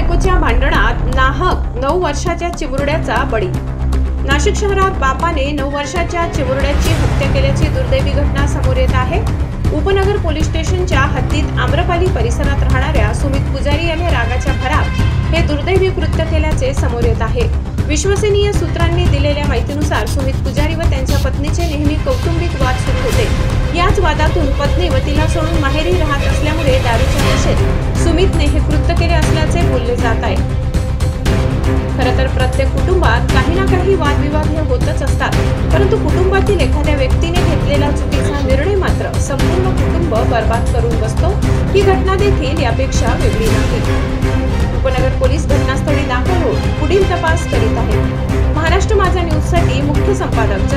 बायकोच्या भांडणात नाहक 9 वर्षाच्या चिमुरड्याचा बळी। नाशिक शहरात बापाने 9 वर्षाच्या चिमुरड्याची हत्या केल्याची दुर्दैवी घटना समोर येत आहे। उपनगर पोलीस स्टेशनच्या हद्दीत आम्रपाली परिसरात राहणाऱ्या सुमित पुजारी याने रागाच्या भरात हे दुर्दैवी कृत्य केल्याचे समोर येत आहे। विश्वसनीय सूत्रांनी दिलेल्या माहितीनुसार सुमित पुजारी व त्यांच्या पत्नीचे नेहमी कौटुंबिक वाद सुरू होते। याच वादातून पत्नी व तिला सोडून माहेरी राहत असल्यामुळे दारूच्या नशेत सुमितने हे कृत्य केले असल्याचे बोलले जात आहे। खरं तर प्रत्येक कुटुंबात काही ना काही वादविवाद हे होतच असतात, परंतु कुटुंबातील एखाद्या व्यक्तीने घेतलेला चुकीचा निर्णय मात्र संपूर्ण कुटुंब बर्बाद करून बसतो। ही घटना देखील यापेक्षा वेगळी नाही। उपनगर पोलीस घटनास्थळी दाखल होऊन पुढील तपास करीत आहेत। महाराष्ट्र माझा न्यूज साठी मुख्य संपादक